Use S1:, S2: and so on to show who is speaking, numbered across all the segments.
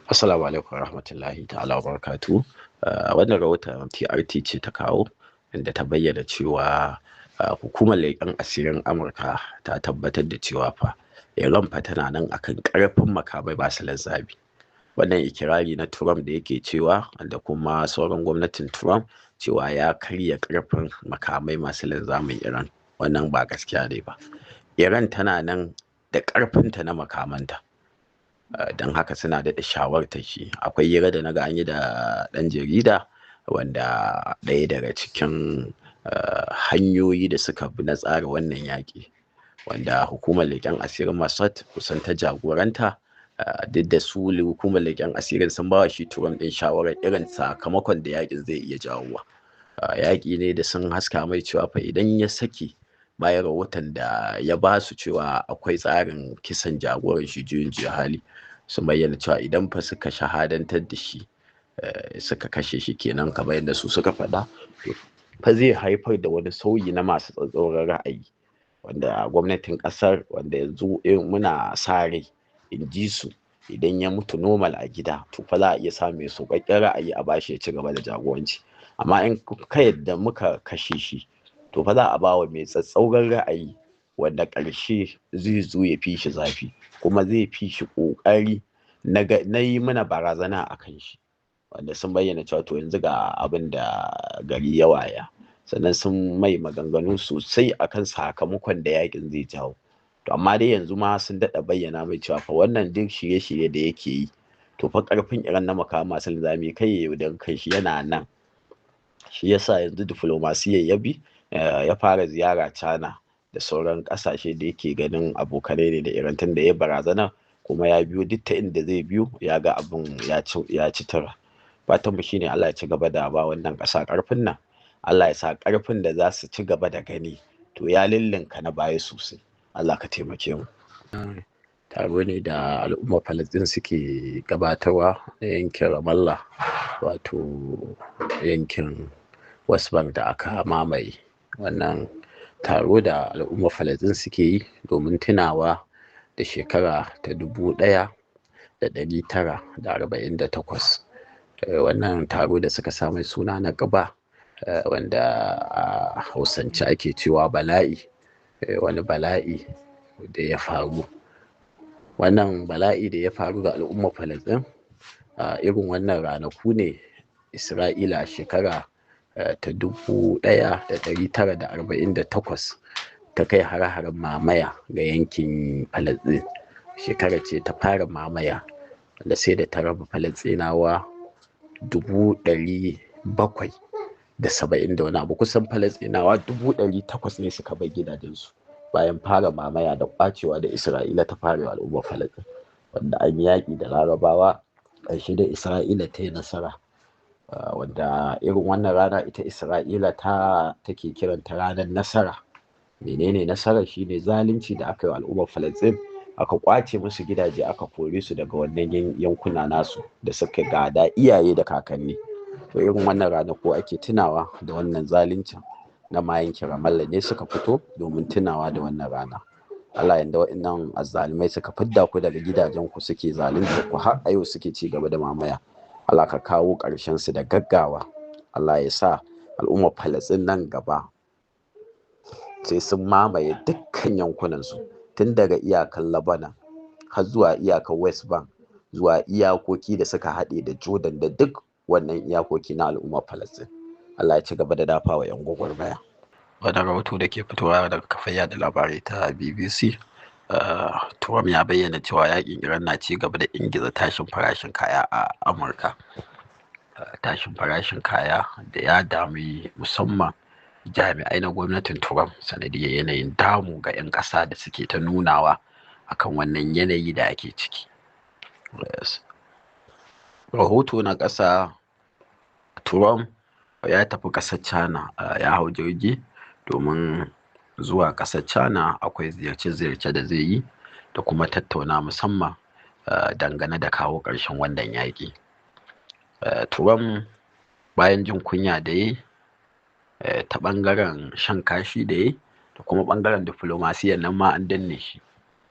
S1: Assalamu alaikum warahmatullahi ta'ala wabarakatuh. Wannan rahoton TRT ce ta kawo inda ta bayyana cewa hukumar leƙen asirin Amurka ta tabbatar da cewa fa Iran fa tana nan akan ƙarfin makamai masu linzami. Wannan ikirari na Trump da yake cewa da kuma sauran gwamnatin Trump cewa ya karya ƙarfin makamai masu linzamin Iran, wannan ba gaskiya ne ba. Iran tana nan da ƙarfinta na makamanta. Don haka suna daɗa shawartar shi. Akwai hira da naga an yi da ɗan jarida wanda ɗaya daga cikin hanyoyi da suka bi na tsara wannan yaƙi, wanda hukumar leƙen asirin Mossad kusan ta jagoranta, duk da su hukumar leƙen asirin sun bawa shi Trump ɗin shawarar irin sakamakon da yaƙin zai iya jawowa. Yaƙi ne da sun haska mai cewa fa idan ya sake bayan rahoton da ya ba su cewa akwai tsarin kisan jagoran shi juyin juya hali, sun bayyana cewa idan fa suka shahadantar da shi suka kashe shi kenan kamar yadda su suka faɗa, fa zai haifar da wani sauyi na masu tsatsauran ra'ayi wanda gwamnatin ƙasar, wanda yanzu muna sa rai in ji su idan ya mutu normal a gida to fa za a iya samun sauƙaƙƙen ra'ayi a bashi ya ci gaba da jagoranci. Amma in ka yadda muka kashe shi to fa za a bawa mai tsatsauran ra'ayi wanda ƙarshe zai zo ya fi shi zafi kuma zai fi shi ƙoƙari na yi mana barazana a kan shi, wanda sun bayyana cewa to yanzu ga abin da gari ya waya, sannan sun mai maganganu sosai akan sakamakon da yakin zai jawo. To amma dai yanzu ma sun daɗa bayyana mai cewa fa wannan duk shirye-shirye da yake yi to fa ƙarfin Iran na makamai masu linzami kai ya yaudari kai shi yana nan. Shi yasa yanzu diflomasiyyar ya bi ya fara ziyara China da sauran ƙasashe da yake ganin abokanai ne da Iran, tun da ya barazana kuma ya biyo duk ta inda zai biyo ya ga abin ya ci tura. Fatan mu shine Allah ya ci gaba da ba wannan ƙasa ƙarfin nan, Allah ya sa ƙarfin da za su ci gaba da gani to ya lillinka na baya sosai. Allah ka taimake mu. Taro ne da al'ummar Falasɗin suke gabatarwa na yankin Ramallah, wato yankin West Bank da aka mamaye. Wannan taro da al'ummar Falasɗin suke yi domin tunawa da shekara ta 1948. Wannan taro da suka sa mai suna na ƙaba, wanda a Hausance ake cewa bala'i, wani bala'i da ya faru. Wannan bala'i da ya faru ga al'ummar Falasɗin irin wannan ranaku ne Isra'ila a shekara ta 1948 ta kai hare-haren mamaya ga yankin Falasɗin. Shekara ce ta fara mamaya wanda sai da ta raba Falasɗinawa 770 da wani abu, kusan Falasɗinawa 800 ne suka bar gidajensu bayan fara mamaya da kwacewa da Isra'ila ta fara wa al'ummar Falasɗin, wanda an yaƙi da Larabawa ƙarshe da Isra'ila ta yi nasara. Wanda irin wannan rana ita Isra'ila take kiranta ranar nasara. Menene nasarar? Shine zalunci da aka yi wa al'ummar Falasɗin, aka kwace musu gidaje, aka kore su daga wannan yankuna nasu da suka gada iyaye da kakanni. To irin wannan ranaku ake tunawa da wannan zaluncin na ma yankin Ramallah ne suka fito domin tunawa da wannan rana. Allah, yanda waɗannan azzalumai suka fidda ku daga gidajen ku suke zalunta ku har a yau suke ci gaba da mamaya, Allah ka kawo ƙarshen su da gaggawa. Allah ya sa al'ummar Falasɗin nan gaba sai sun mamaye dukkan yankunan su, tun daga iyakan Lebanon har zuwa iyakar West Bank, zuwa iyakoki da suka haɗe da Jordan da duk wannan iyakoki na al'ummar Falasɗin. Allah ya ci gaba da dafawa 'yan gwagwarmaya. Wani rahoto da ke fitowa daga kafar yada labarai ta BBC, Trump ya bayyana cewa yakin Iran na ci gaba da ingiza tashin farashin kaya a Amurka. Tashin farashin kaya da ya dami musamman jami'ai na gwamnatin Trump sanadiyar yanayin damu ga 'yan ƙasa da suke ta nunawa akan wannan yanayi da ake ciki. Rahoto na ƙasa, Trump ya tafi ƙasar China, ya hau jirgi domin zuwa ƙasar China. Akwai ziyarce-ziyarce da zai yi da kuma tattauna musamman dangane da kawo ƙarshen wannan yaƙi. Trump bayan jin kunya da ya ta ɓangaren shan kashi da ya da kuma ɓangaren diflomasiyyar nan ma an danne shi.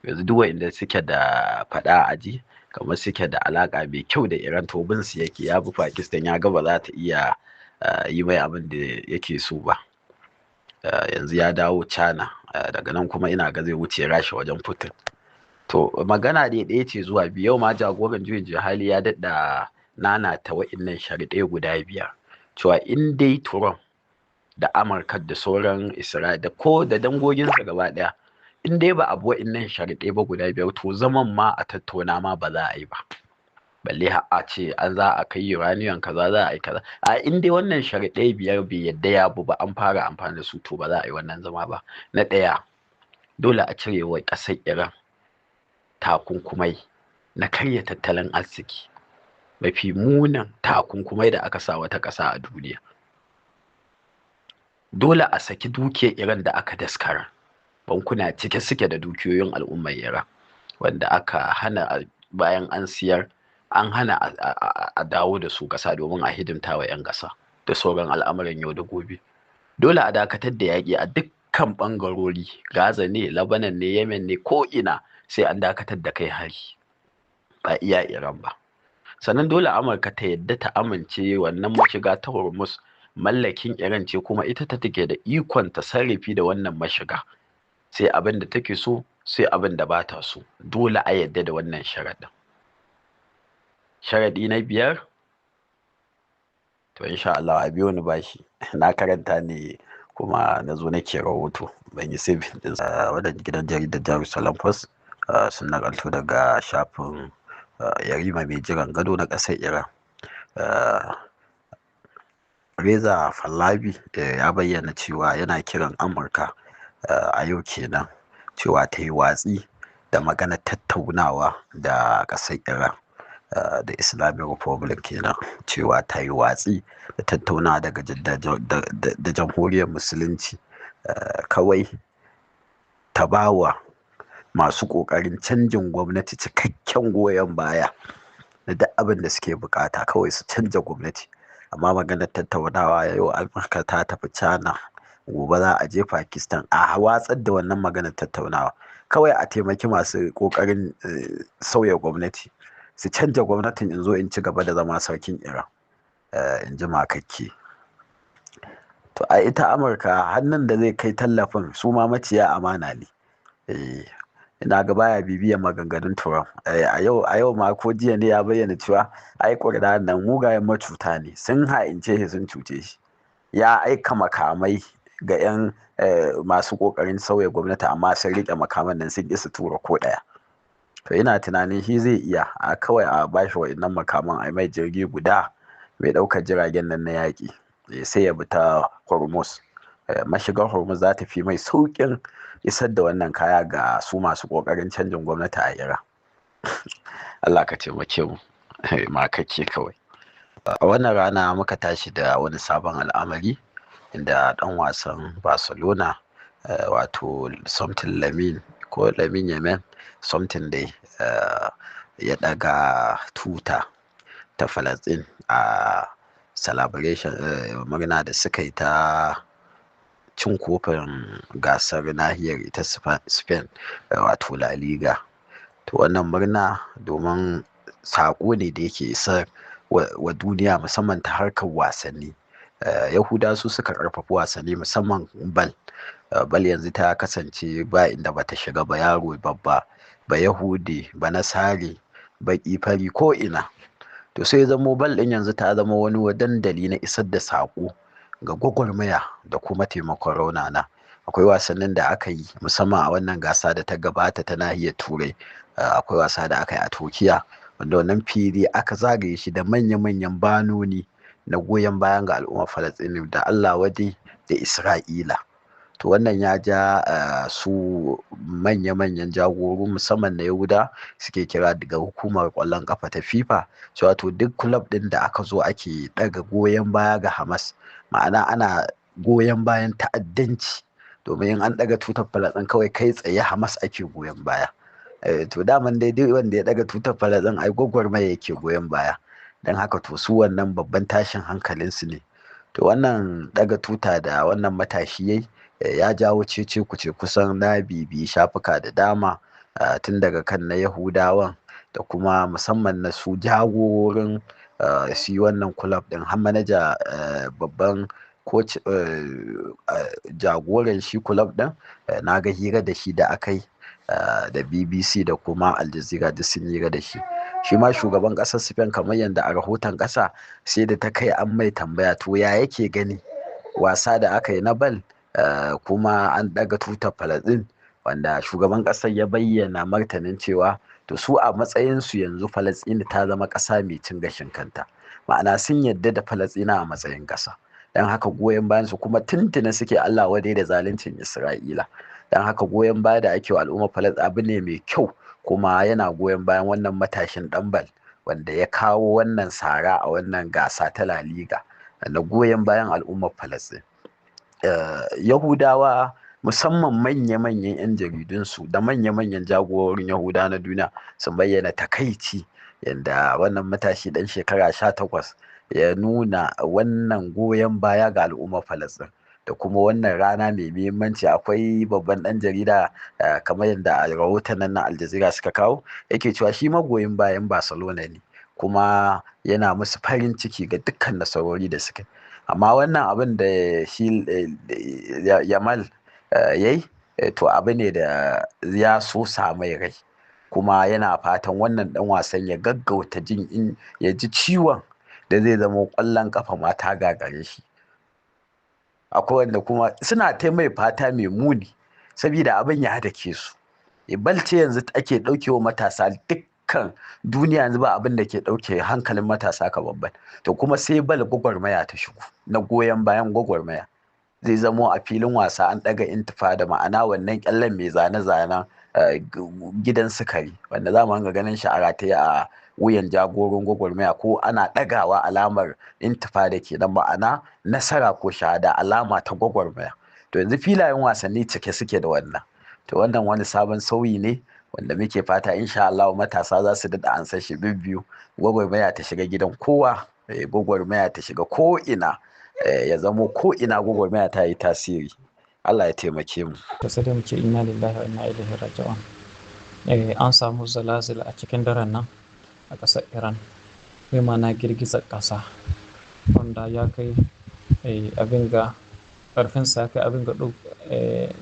S1: Yanzu duk waɗanda suke da faɗa a ji kamar suke da alaƙa mai kyau da Iran, to bin su yake, ya bi Pakistan ya ga ba za ta iya yi mai abin da yake so ba. Yanzu ya dawo China, daga nan kuma ina ga zai wuce Rasha wajen Putin. To magana dai ɗaya ce zuwa biyu. Yau ma jagoran juyin hali ya daɗa nanata wa'innan sharuɗai guda 5, cewa in dai Trump da Amurka da sauran Isra'ila da dangoginsa gaba ɗaya, in dai ba abu wa'innan sharuɗai ba guda 5, to zaman ma a tattauna ma ba za a yi ba. Balle har a ce an za a kai uranium kaza, za a yi kaza. In dai wannan sharuɗai 5 bai yadda ya bu ba, an fara amfani da su, to ba za a yi wannan zama ba. Na ɗaya, dole a cire wa ƙasar Iran takunkumai na karya tattalin arziki, mafi munin takunkumai da aka sa wata ƙasa a duniya. Dole a saki dukiyar Iran da aka daskara. Bankuna cike suke da dukiyoyin al'ummar Iran, wanda aka hana bayan an siyar, an hana a dawo da su ƙasa domin a hidimta wa 'yan ƙasa da sauran al'amuran yau da gobe. Dole a dakatar da yaƙi a dukkan ɓangarori, Gaza ne, Lebanon ne, Yemen ne, ko ina sai an dakatar da kai hari, ba iya Iran ba. Sannan dole Amurka ta yadda ta amince wannan mashiga ta Hormuz mallakin Iran ce, kuma ita ta take da ikon ta sarrafi da wannan mashiga, sai abin da take so, sai abin da ba ta so. Dole a yadda da wannan sharaɗin. Sharaɗi na 5, to insha Allah a biyo ni bashi, na karanta ne kuma na zo nake rahoto, ban yi saving din wannan gidan jaridar Jerusalem Post sun nakalto daga shafin Yarima mai jiran gado na ƙasar Iran. Reza Pahlavi ya bayyana cewa yana kiran Amurka a yau kenan cewa ta yi watsi da maganar tattaunawa da ƙasar Iran da Islamic Republic kenan, cewa ta yi watsi da tattaunawa da jamhuriyar musulunci, kawai ta bawa masu ƙoƙarin canjin gwamnati cikakken goyon baya da duk abin da suke bukata, kawai su canja gwamnati. Amma maganar tattaunawa, yau Amurka ta tafi China, gobe za a je Pakistan, a watsar da wannan maganar tattaunawa, kawai a taimaki masu ƙoƙarin sauya gwamnati, su canja gwamnatin in zo in ci gaba da zama sarkin Iran, in ji makakke. To a ita Amurka hannun da zai kai tallafin su ma maciya amana ne. Ina ga baya bibiyar maganganun Trump. A yau ma ko jiya ne ya bayyana cewa ai Kurdawan nan mugayen macuta ne, sun ha'ince shi, sun cuce shi. Ya aika makamai ga 'yan masu ƙoƙarin sauya gwamnati, amma sun riƙe makaman nan, sun ƙi su tura ko ɗaya. To ina tunanin shi zai iya kawai a bashi wa'innan makaman, a mai jirgi guda mai ɗaukar jiragen nan na yaƙi, sai ya bi ta Hormuz. Mashigar Hormuz za ta fi mai sauƙin isar da wannan kaya ga su masu ƙoƙarin canjin gwamnati a Iran. Allah ka taimake mu, makakke kawai. A wannan rana muka tashi da wani sabon al'amari, inda ɗan wasan Barcelona wato something Lamine ko Lamine Yamal something dai ya ɗaga tuta ta Falasɗin a celebration murna da suka yi ta cin kofin gasar nahiyar ita Spain, wato La Liga. To wannan murna domin saƙo ne da yake isar wa duniya, musamman ta harkar wasanni. Yahuda su suka ƙarfafa wasanni, musamman bal. Bal yanzu ta kasance ba inda bata shiga ba, yaro babba, ba Yahudi, ba Nasari, baƙi, fari, ko ina. To sai zamo bal ɗin yanzu ta zama wani dandali na isar da saƙo ga gwagwarmaya da kuma taimakon raunana. Akwai wasannin da aka yi musamman a wannan gasa da ta gabata ta nahiyar Turai. Akwai wasa da aka yi a Turkiya, wanda wannan fili aka zagaye shi da manya-manyan banoni na goyon bayan ga al'ummar Falasɗinu da Allah wadai da Isra'ila. To wannan ya ja su manya-manyan jagoro musamman na Yahuda suke kira daga hukumar ƙwallon ƙafa ta FIFA cewa to duk club ɗin da aka zo ake ɗaga goyon baya ga Hamas, ma'ana ana goyon bayan ta'addanci, domin in an ɗaga tutar Falasɗin kawai kai tsaye Hamas ake goyon baya. To daman dai duk wanda ya ɗaga tutar Falasɗin ai gwagwarmaya yake goyon baya, don haka to su wannan babban tashin hankalinsu ne. To wannan ɗaga tuta da wannan matashi yayi ya jawo cece kuce, kusan na bibiyi shafuka da dama, tun daga kan na Yahudawan da kuma musamman na su jagororin shi wannan club din, har manaja babban coach jagoran shi club din, na ga hira da shi da aka yi da BBC da kuma Al Jazeera duk sun hira da shi. Shi ma shugaban ƙasar Spain, kamar yadda a rahoton ƙasa sai da ta kai an mai tambaya to ya yake gani wasa da aka yi na bal, kuma an ɗaga tutar Falasɗin, wanda shugaban ƙasar ya bayyana martanin cewa to su a matsayinsu yanzu Falasɗin ta zama ƙasa mai cin gashin kanta, ma'ana sun yadda da Falasɗina a matsayin ƙasa, don haka goyon bayan su kuma tuntuna suke Allah wadai da zaluncin Isra'ila, don haka goyon baya da ake wa al'ummar Falasɗin abu ne mai kyau, kuma yana goyon bayan wannan matashin ɗan bal wanda ya kawo wannan sara a wannan gasa ta La Liga na goyon bayan al'ummar Falasɗin. Yahudawa musamman manya-manyan 'yan jaridunsu da manya-manyan jagororin Yahuda na duniya sun bayyana takaici yadda wannan matashi ɗan shekara 18 ya nuna wannan goyon baya ga al'ummar Falasɗin da kuma wannan rana mai muhimmanci. Akwai babban ɗan jarida kamar yadda a rahoton nan na Al Jazeera suka kawo, yake cewa shi magoyin bayan Barcelona ne kuma yana musu farin ciki ga dukkan nasarori da suka yi, amma wannan abin da shi Yamal yayi to abu ne da ya so mai rai, kuma yana fatan wannan ɗan wasan ya gaggauta ya ji ciwon da zai zama ƙwallon ƙafa ma ta gagare shi. Akwai wanda kuma suna mai fata mai muni saboda abin ya dake su. Bal ce yanzu ake ɗaukewa matasa, dukkan duniya yanzu ba abin da ke ɗauke hankalin matasa ka babban, to kuma sai bal gwagwarmaya ta shigo na goyon bayan gwagwarmaya, zai zamo a filin wasa an ɗaga intifada, ma'ana wannan ƙyallen mai zane-zanen gidan sukari wanda za mu hanga ganin shi a rataye a wuyan jagoran gwagwarmaya, ko ana ɗagawa alamar intifada kenan, ma'ana nasara ko shahada, alama ta gwagwarmaya. To yanzu filayen wasanni cike suke da wannan, to wannan wani sabon sauyi ne wanda muke fata insha Allah matasa za su daɗa ansar shi bibbiyu, gwagwarmaya ta shiga gidan kowa, gwagwarmaya ta shiga ko ina, ya zamo ko ina gwagwarmaya ta yi tasiri. Allah ya taimake mu.
S2: Sai da muke inna lillahi wa inna ilaihi raji'un. An samu zalazil a cikin daren nan a ƙasar Iran, mai mana girgizar ƙasa wanda ya kai abin ga ƙarfinsa ya kai abin ga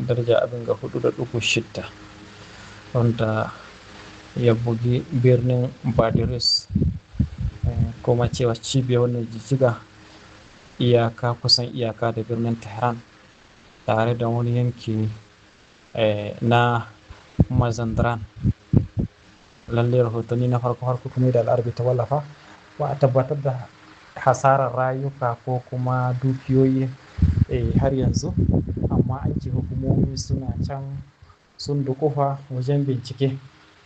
S2: daraja abin ga 4.6, wanda ya bugi birnin Badiris, kuma cewa cibiyar wannan jijjiga kusan iyaka da birnin Tehran tare da wani yanki na Mazandaran. Lallai rahotanni na farko kuma da Al'arabi ta wallafa ba a tabbatar da hasarar rayuka ko kuma dukiyoyi har yanzu, amma an ce hukumomi suna can sun dukufa wajen bincike.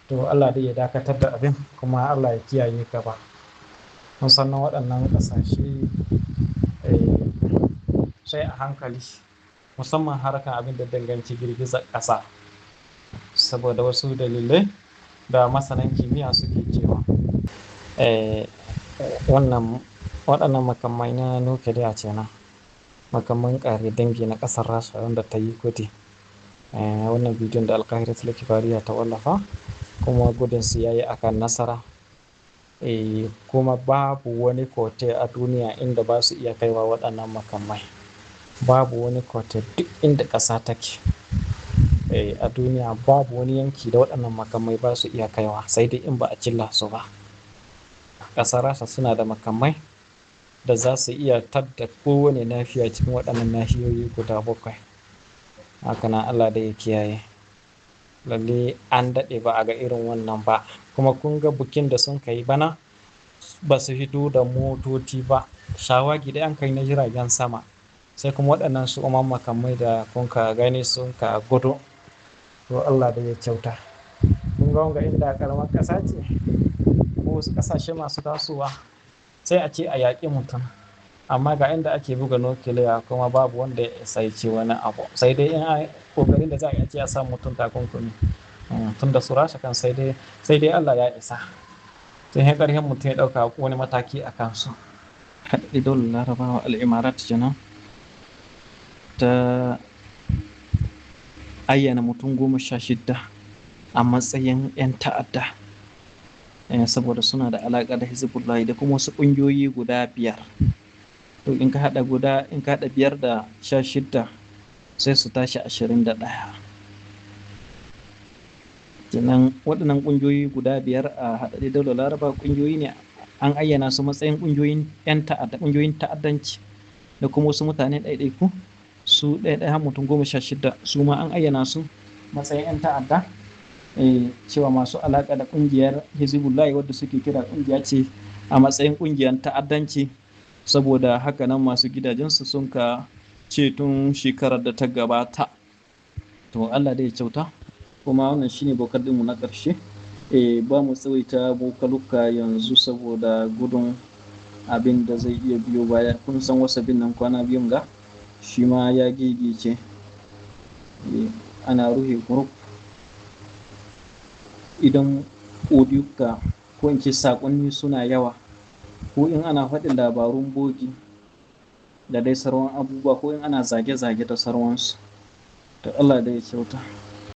S2: To Allah dai ya dakatar da abin, kuma Allah ya kiyaye gaba. Musamman waɗannan ƙasashe sai a hankali, musamman harkar abin da danganci girgizar ƙasa, saboda wasu dalilai da masanan kimiyya suke cewa waɗannan makamai na nukiliya ce na makaman ƙare dangi na ƙasar Rasha wanda ta yi gudi. Wannan bidiyon da Al-Qahira Al-Kibariya ta wallafa, kuma gudunsu ya yi akan nasara, kuma babu wani kote a duniya inda ba su iya kaiwa waɗannan makamai. Babu wani kote duk inda ƙasa take a duniya, babu wani yanki da waɗannan makamai ba su iya kaiwa, sai dai in ba a cilla su ba. Ƙasar Rasha suna da makamai da za su iya tadda kowane nahiya cikin waɗannan nahiyoyi guda 7. Haka nan Allah da ya kiyaye. Lalle an daɗe ba a ga irin wannan ba, kuma kun ga bukin da sun kai bana ba su fito da motoci ba, shawagi da an kai na jiragen sama, sai kuma waɗannan su makamai da kun ka gani sun ka gudu. To Allah da ya kyauta. Kun ga wanga inda karamar ƙasa ce ko wasu ƙasashe masu tasowa sai a ce a yaƙi mutum, amma ga inda ake buga nukiliya kuma babu wanda ya isa ya ce wani abu, sai dai in ƙoƙarin da za a yi a ce a sa mutum takunkumi. Tun da su Rasha kan sai dai Allah ya isa, sai ya ƙarfin mutum ya ɗauka wani mataki a kansu. Haɗe dole Larabawa Al'imarat kenan ta ayyana mutum 16 a matsayin 'yan ta'adda saboda suna da alaƙa da Hizbullah da kuma wasu ƙungiyoyi guda 5. To in ka haɗa 5 da 16 sai su tashi 21. Kenan waɗannan ƙungiyoyi guda 5 a haɗaɗɗiyar daular Laraba ƙungiyoyi ne an ayyana su matsayin ƙungiyoyin ƙungiyoyin ta'addanci, da kuma wasu mutane ɗaiɗaiku su ɗaya mutum 16 su ma an ayyana su matsayin 'yan ta'adda, cewa masu alaƙa da ƙungiyar Hizbullah wadda suke kira ƙungiya ce a matsayin ƙungiyar ta'addanci. Saboda haka nan masu gidajensu sun ka ce tun shekarar da ta gabata. To Allah dai ya kyauta. Kuma wannan shine bokar ɗinmu na ƙarshe. Ba mu tsawaita bokaluka yanzu saboda gudun abin da zai iya biyo baya. Kun san wasabin nan kwana biyun ga shi ma ya gigice, ana ruhe group. Idan odiyuka ko in ce saƙonni suna yawa, ko in ana faɗin labarun bogi da dai sauran abubuwa, ko in ana zage-zage da sauransu, to Allah dai ya kyauta.